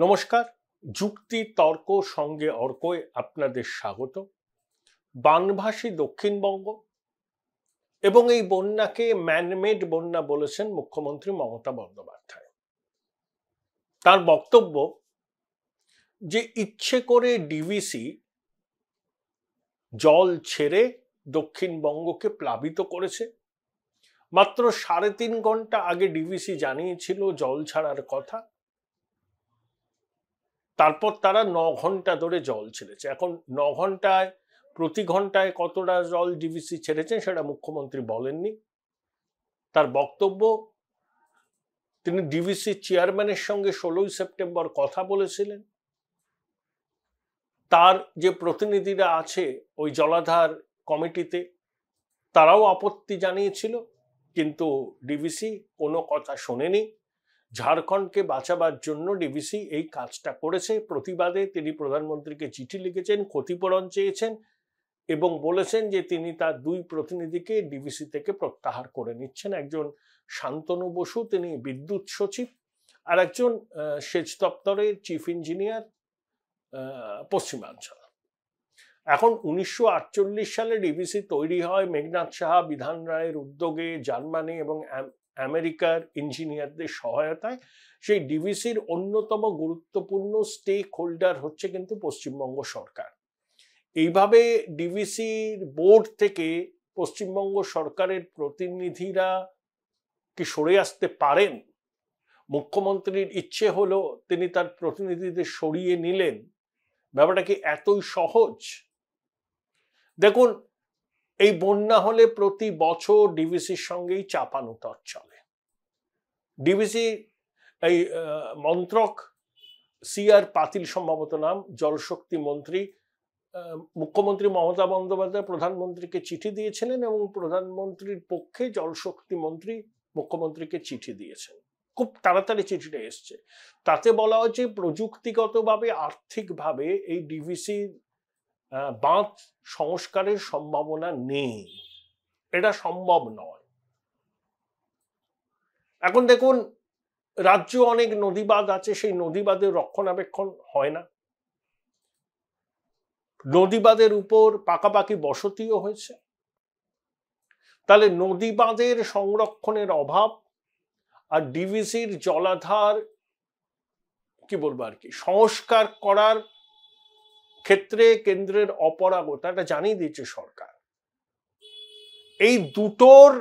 নমস্কার, যুক্তি তর্ক সঙ্গে অর্কয় আপনাদের স্বাগত। বানভাসী দক্ষিণবঙ্গ এবং এই বন্যাকে ম্যানমেড বন্যা বলেছেন মুখ্যমন্ত্রী মমতা বন্দ্যোপাধ্যায়। তার বক্তব্য যে ইচ্ছে করে ডিভিসি জল ছেড়ে দক্ষিণবঙ্গকে প্লাবিত করেছে। মাত্র 3.5 ঘন্টা আগে ডিভিসি জানিয়েছিল জল ছাড়ার কথা, তারপর তারা 9 ঘন্টা ধরে জল ছেড়েছে। এখন 9 ঘন্টায় প্রতি ঘন্টায় কতটা জল ডিভিসি ছেড়েছেন সেটা মুখ্যমন্ত্রী বলেননি। তার বক্তব্য, তিনি ডিভিসি চেয়ারম্যানের সঙ্গে 16 সেপ্টেম্বর কথা বলেছিলেন। তার যে প্রতিনিধিরা আছে ওই জলাধার কমিটিতে, তারাও আপত্তি জানিয়েছিল, কিন্তু ডিভিসি কোনো কথা শোনেনি। ঝাড়খণ্ডকে বাঁচাবার জন্য ডিভিসি এই কাজটা করেছে। প্রতিবাদে তিনি প্রধানমন্ত্রীকে চিঠি লিখেছেন, ক্ষতিপূরণ চেয়েছেন এবং বলেছেন যে তিনি তার 2 প্রতিনিধিকে ডিভিসি থেকে প্রত্যাহার করে নিচ্ছেন। একজন শান্তনু বসু, তিনি বিদ্যুৎ সচিব, আর একজন সেচ দপ্তরের চিফ ইঞ্জিনিয়ার পশ্চিমাঞ্চল। এখন 1948 সালে ডিভিসি তৈরি হয় মেঘনাথ সাহা, বিধান রায়ের উদ্যোগে, জার্মানি এবং আমেরিকার ইঞ্জিনিয়ারদের সহায়তায়। সেই ডিভিসির অন্যতম গুরুত্বপূর্ণ স্টেক হোল্ডার হচ্ছে কিন্তু পশ্চিমবঙ্গ সরকার। এইভাবে ডিভিসির বোর্ড থেকে পশ্চিমবঙ্গ সরকারের প্রতিনিধিরা কি সরে আসতে পারেন? মুখ্যমন্ত্রীর ইচ্ছে হলো, তিনি তার প্রতিনিধিদের সরিয়ে নিলেন। ব্যাপারটা কি এতই সহজ? দেখুন, এই বন্যা হলে প্রতি বছর ডিভিসির সঙ্গেই চাপানুতর চলে। ডিভিসি এই মন্ত্রক সিআর পাতিল সম্ভবত নাম, জলশক্তি মন্ত্রী, মুখ্যমন্ত্রী মমতা বন্দ্যোপাধ্যায় প্রধানমন্ত্রীকে চিঠি দিয়েছিলেন এবং প্রধানমন্ত্রীর পক্ষে জলশক্তি মন্ত্রী মুখ্যমন্ত্রীকে চিঠি দিয়েছেন। খুব তাড়াতাড়ি চিঠিটা এসছে। তাতে বলা হচ্ছে প্রযুক্তিগতভাবে, আর্থিকভাবে এই ডিভিসির বাঁধ সংস্কারের সম্ভাবনা নেই, এটা সম্ভব নয়। এখন দেখুন, রাজ্য অনেক নদীবাঁধ আছে, সেই নদীবাঁধের রক্ষণাবেক্ষণ হয় না। নদীবাঁধের উপর পাকাপাকি বসতিও হয়েছে। তাহলে নদীবাঁধের সংরক্ষণের অভাব আর ডিভিসির জলাধার কি বলবো আর কি সংস্কার করার ক্ষেত্রে কেন্দ্রের অপারগতা, এটা জানিয়ে দিয়েছে সরকার। এই দুটোর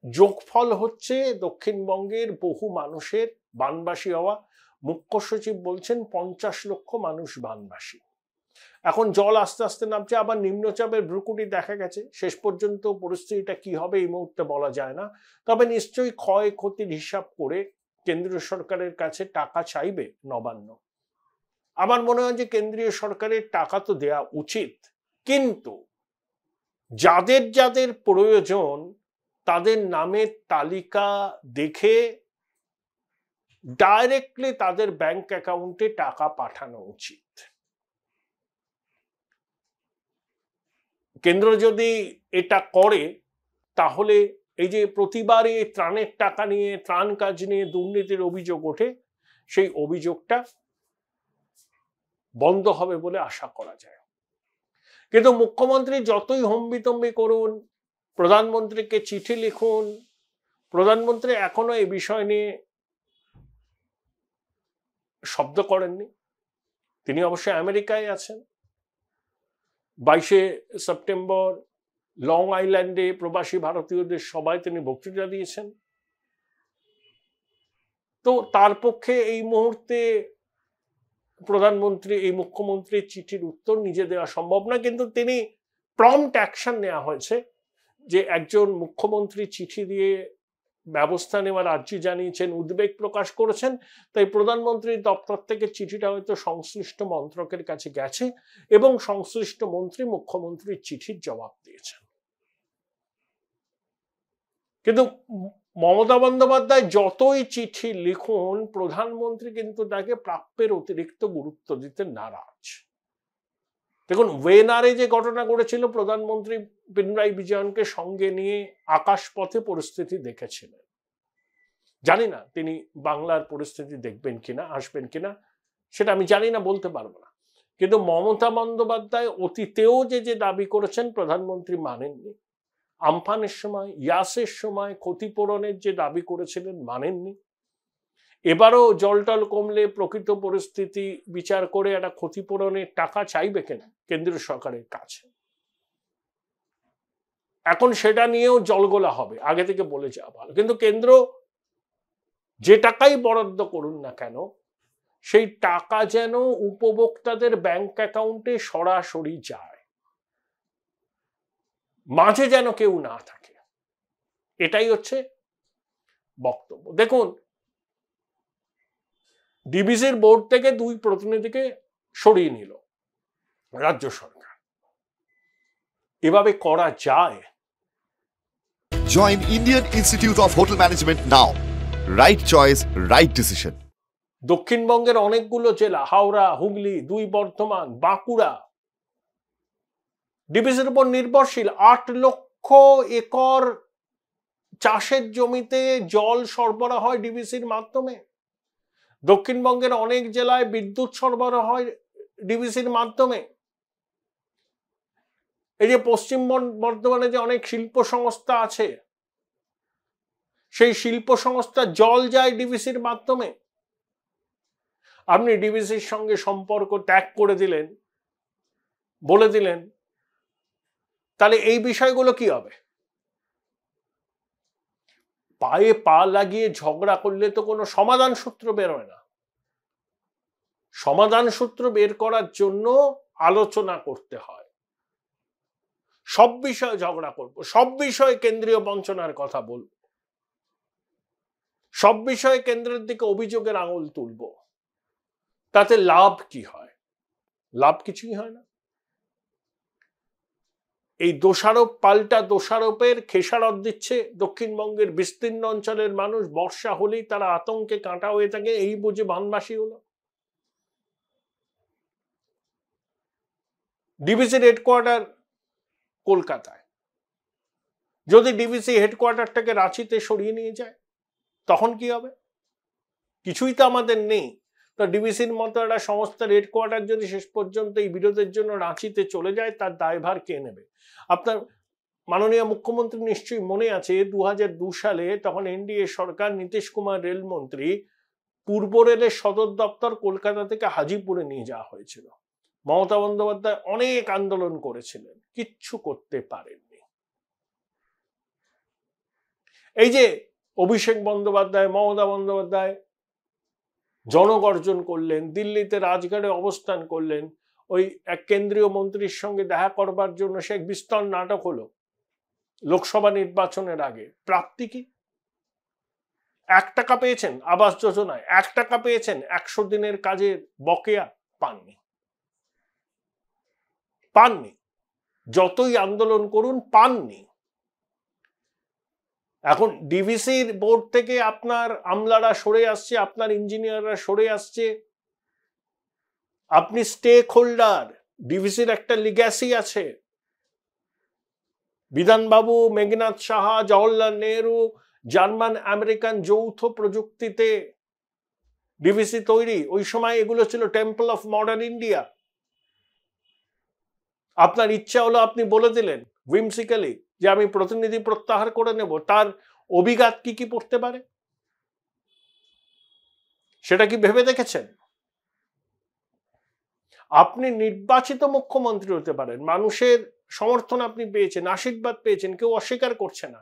যোগফল হচ্ছে দক্ষিণবঙ্গের বহু মানুষের বানবাসী হওয়া। মুখ্য সচিব বলছেন 50 লক্ষ মানুষ বানবাসী। এখন জল আস্তে আস্তে নামছে, আবার নিম্নচাপের ভ্রুকুটি দেখা গেছে। শেষ পর্যন্ত পরিস্থিতিটা কি হবে এই মুহূর্তে বলা যায় না, তবে নিশ্চয়ই ক্ষয়ক্ষতির হিসাব করে কেন্দ্রীয় সরকারের কাছে টাকা চাইবে নবান্ন। আমার মনে হয় যে কেন্দ্রীয় সরকারের টাকা তো দেয়া উচিত, কিন্তু যাদের যাদের প্রয়োজন তাদের নামের তালিকা দেখে ডাইরেক্টলি তাদের ব্যাংক অ্যাকাউন্টে টাকা পাঠানো উচিত। কেন্দ্র যদি এটা করে তাহলে এই যে প্রতিবারে ত্রাণের টাকা নিয়ে, ত্রাণ কাজ নিয়ে দুর্নীতির অভিযোগ ওঠে, সেই অভিযোগটা বন্ধ হবে বলে আশা করা যায়। কিন্তু মুখ্যমন্ত্রী যতই হম্বিতম্বি করুন, প্রধানমন্ত্রীকে চিঠি লিখুন, প্রধানমন্ত্রী এখনো এই বিষয় নিয়ে শব্দ করেননি। তিনি অবশ্যই আমেরিকায় আছেন। 22 সেপ্টেম্বর লং আইল্যান্ডে প্রবাসী ভারতীয়দের সবাই তিনি বক্তৃতা দিয়েছেন। তো তার পক্ষে এই মুহূর্তে প্রধানমন্ত্রী, এই মুখ্যমন্ত্রীর চিঠির উত্তর নিজে দেওয়া সম্ভব না। কিন্তু তিনি প্রম্পট অ্যাকশন নেওয়া হয়েছে, যে একজন মুখ্যমন্ত্রী চিঠি দিয়ে ব্যবস্থা নেওয়ার আর্জি জানিয়েছেন, উদ্বেগ প্রকাশ করেছেন। তাই প্রধানমন্ত্রীর দপ্তর থেকে চিঠিটা হয়তো সংশ্লিষ্ট মন্ত্রকের কাছে গেছে এবং সংশ্লিষ্ট মন্ত্রী মুখ্যমন্ত্রীর চিঠির জবাব দিয়েছেন। কিন্তু মমতা বন্দ্যোপাধ্যায় যতই চিঠি লিখুন, প্রধানমন্ত্রী কিন্তু তাকে প্রাপ্যের অতিরিক্ত গুরুত্ব দিতে নারাজ। দেখুন, ওয়েনারে যে ঘটনা ঘটেছিল, প্রধানমন্ত্রী পিনারাই বিজয়নকে সঙ্গে নিয়ে আকাশপথে পরিস্থিতি দেখেছিলেন। জানি না তিনি বাংলার পরিস্থিতি দেখবেন কিনা, আসবেন কিনা। সেটা আমি জানি না, বলতে পারবো না। কিন্তু মমতা বন্দ্যোপাধ্যায় অতীতেও যে দাবি করেছেন প্রধানমন্ত্রী মানেননি। আমফানের সময়, ইয়াসের সময় ক্ষতিপূরণের যে দাবি করেছিলেন মানেননি। এবারও জলটল কমলে প্রকৃত পরিস্থিতি বিচার করে একটা ক্ষতিপূরণের টাকা চাইবে কেনা কেন্দ্রীয় সরকারের কাছে। এখন সেটা নিয়েও জলগোলা হবে, আগে থেকে বলে যাওয়া ভালো। কিন্তু কেন্দ্র যে টাকাই বরাদ্দ করুন না কেন, সেই টাকা যেন উপভোক্তাদের ব্যাংক অ্যাকাউন্টে সরাসরি যায়, মাঝে যেন কেউ না থাকে, এটাই হচ্ছে বক্তব্য। দেখুন, ডিবিসির বোর্ড থেকে 2 প্রতিনিধিকে সরিয়ে নিল রাজ্য সরকার। এভাবে করা যায়? Join Indian Institute of Hotel Management now. Right choice, right decision. দক্ষিণবঙ্গের অনেকগুলো জেলা, হাওড়া, হুগলি, 2 বর্ধমান, বাঁকুড়া, ডিবিসির উপর নির্ভরশীল। 8 লক্ষ একর চাষের জমিতে জল সরবরাহ হয় ডিবিসির মাধ্যমে। দক্ষিণবঙ্গের অনেক জেলায় বিদ্যুৎ সরবরাহ হয় ডিবিসির মাধ্যমে। এই যে পশ্চিম বর্ধমানে যে অনেক শিল্প সংস্থা আছে, সেই শিল্প সংস্থার জল যায় ডিবিসির মাধ্যমে। আপনি ডিবিসির সঙ্গে সম্পর্ক ত্যাগ করে দিলেন, বলে দিলেন, তাহলে এই বিষয়গুলো কি হবে? পায়ে পা লাগিয়ে ঝগড়া করলে তো কোনো সমাধান সূত্র বেরোয় না। সমাধান সূত্র বের করার জন্য আলোচনা করতে হয়। সব বিষয়ে ঝগড়া করব, সব বিষয়ে কেন্দ্রীয় বঞ্চনার কথা বলব, সব বিষয়ে কেন্দ্রের দিকে অভিযোগের আঙুল তুলব। তাতে লাভ কি হয়? লাভ কিছুই হয় না। এই দোষারোপ পাল্টা দোষারোপের খেসারত দিচ্ছে দক্ষিণবঙ্গের বিস্তীর্ণ অঞ্চলের মানুষ। বর্ষা হলেই তারা আতঙ্কে কাঁটা হয়ে থাকে, এই বুঝে বানবাসী হলো। ডিবিসির হেডকোয়ার্টার কলকাতায়, যদি ডিবিসি হেডকোয়ার্টারটাকে রাঁচিতে সরিয়ে নিয়ে যায় তখন কি হবে? কিছুই তো আমাদের নেই। তো ডিবিসির মতো একটা সংস্থার হেডকোয়ার্টার যদি শেষ পর্যন্ত এই বিরোধের জন্য রাঁচিতে চলে যায়, তার দায়ভার কে নেবে? আপনার মাননীয় মুখ্যমন্ত্রী নিশ্চয়ই মনে আছে, 2002 সালে তখন এনডিএ সরকার, নীতিশ কুমার রেলমন্ত্রী, পূর্ব রেলের সদর দপ্তর কলকাতা থেকে হাজিপুরে নিয়ে যাওয়া হয়েছিল। মমতা বন্দ্যোপাধ্যায় অনেক আন্দোলন করেছিলেন, কিচ্ছু করতে পারেননি। এই যে অভিষেক বন্দ্যোপাধ্যায়, মমতা বন্দ্যোপাধ্যায় জনগর্জন করলেন, দিল্লিতে রাজঘাটে অবস্থান করলেন, ওই এক কেন্দ্রীয় মন্ত্রীর সঙ্গে দেখা করবার জন্য সে এক বিস্তর নাটক হলো লোকসভা নির্বাচনের আগে। প্রাপ্তি কি? 1 টাকা পেয়েছেন আবাস যোজনায়, 1 টাকা পেয়েছেন 100 দিনের কাজের বকেয়া, পাননি। পাননি, যতই আন্দোলন করুন পাননি। এখন ডিভিসির বোর্ড থেকে আপনার আমলারা সরে আসছে, আপনার ইঞ্জিনিয়াররা সরে আসছে। আপনি স্টেক হোল্ডার, ডিভিসির একটা লিগ্যাসি আছে। বিধানবাবু, মেঘনাথ সাহা, জওহরলাল নেহরু, জার্মান আমেরিকান যৌথ প্রযুক্তিতে ডিভিসি তৈরি। ওই সময় এগুলো ছিল টেম্পল অফ মডার্ন ইন্ডিয়া। আপনার ইচ্ছা হলো, আপনি বলে দিলেন উইমসিক্যালি যে আমি প্রতিনিধি প্রত্যাহার করে নেব। তার অভিঘাত কি কি পড়তে পারে সেটা কি ভেবে দেখেছেন? আপনি নির্বাচিত মুখ্যমন্ত্রী হতে পারেন, মানুষের সমর্থন আপনি পেয়েছেন, আশীর্বাদ পেয়েছেন, কেউ অস্বীকার করছে না,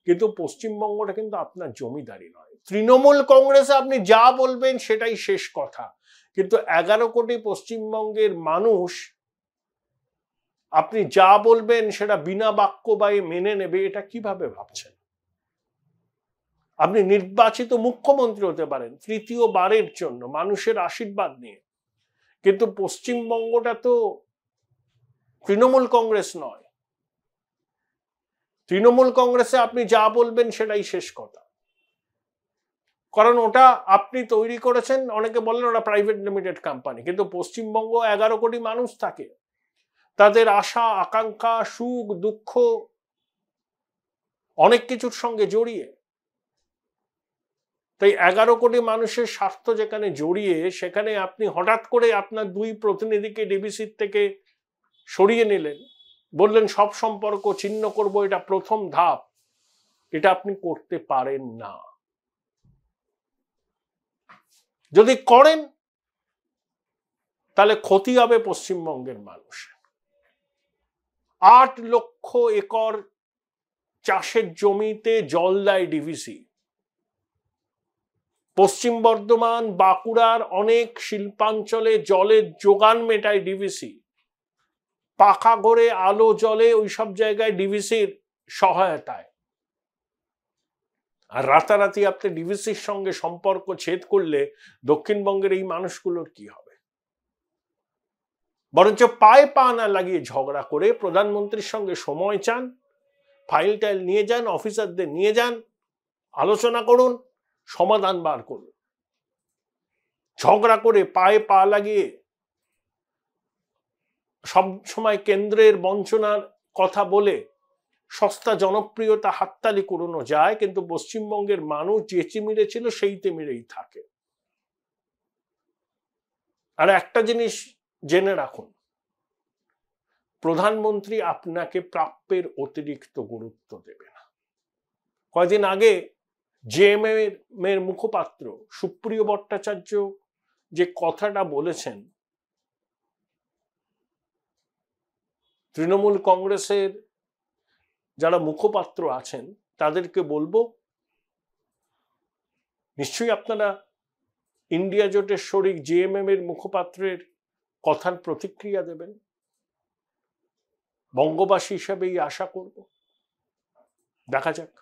কিন্তু পশ্চিমবঙ্গটা কিন্তু আপনার জমিদারি নয়। তৃণমূল কংগ্রেসে আপনি যা বলবেন সেটাই শেষ কথা, কিন্তু 11 কোটি পশ্চিমবঙ্গের মানুষ আপনি যা বলবেন সেটা বিনা বাক্য বায়ে মেনে নেবে, এটা কিভাবে ভাবছেন? আপনি নির্বাচিত মুখ্যমন্ত্রী হতে পারেন 3য় বারের জন্য মানুষের আশীর্বাদ নিয়ে, কিন্তু পশ্চিমবঙ্গটা তো তৃণমূল কংগ্রেস নয়। তৃণমূল কংগ্রেসে আপনি যা বলবেন সেটাই শেষ কথা, কারণ ওটা আপনি তৈরি করেছেন। অনেকে বলেন ওটা প্রাইভেট লিমিটেড কোম্পানি, কিন্তু পশ্চিমবঙ্গ 11 কোটি মানুষ থাকে, তাদের আশা আকাঙ্ক্ষা, সুখ দুঃখ অনেক কিছুর সঙ্গে জড়িয়ে। তাই 11 কোটি মানুষের স্বার্থ যেখানে জড়িয়ে, সেখানে আপনি হঠাৎ করে আপনার 2 প্রতিনিধিকে ডিবিসির থেকে সরিয়ে নিলেন, বললেন সব সম্পর্ক ছিন্ন করব, এটা প্রথম ধাপ। এটা আপনি করতে পারেন না। যদি করেন তাহলে ক্ষতি হবে পশ্চিমবঙ্গের মানুষের। 8 লক্ষ একর চাষের জমিতে জল দেয় ডিভিসি। পশ্চিম বর্ধমান, বাঁকুড়ার অনেক শিল্পাঞ্চলে জলের যোগান মেটায় ডিভিসি। পাকা ঘরে আলো জ্বলে ওইসব জায়গায় ডিভিসির সহায়তায়। আর রাতারাতি আপনি ডিভিসির সঙ্গে সম্পর্ক ছেদ করলে দক্ষিণবঙ্গের এই মানুষগুলোর কি হবে? বরঞ্চ পায়ে পা না লাগিয়ে ঝগড়া করে প্রধানমন্ত্রীর সঙ্গে সময় চান, ফাইল টাইল নিয়ে যান, অফিসারদের নিয়ে যান, আলোচনা করুন, সমাধান বার করুন। ঝগড়া করে পায়ে পা লাগিয়ে সব সময় কেন্দ্রের বঞ্চনার কথা বলে সস্তা জনপ্রিয়তা হাততালি কুড়ানো যায়, কিন্তু পশ্চিমবঙ্গের মানুষ যে চিমিরে ছিল সেই তিমিরেই থাকে। আর একটা জিনিস জেনে রাখুন, প্রধানমন্ত্রী আপনাকে প্রাপ্যের অতিরিক্ত গুরুত্ব দেবে না। কয়েকদিন আগে জেএমএম এর মুখপাত্র সুপ্রিয় ভট্টাচার্য যে কথাটা বলেছেন, তৃণমূল কংগ্রেসের যারা মুখপাত্র আছেন তাদেরকে বলবো, নিশ্চয়ই আপনারা ইন্ডিয়া জোটের শরিক জেএমএম এর মুখপাত্রের কথার প্রতিক্রিয়া দেবেন। বঙ্গবাসী হিসাবেই আশা করব। দেখা যাক।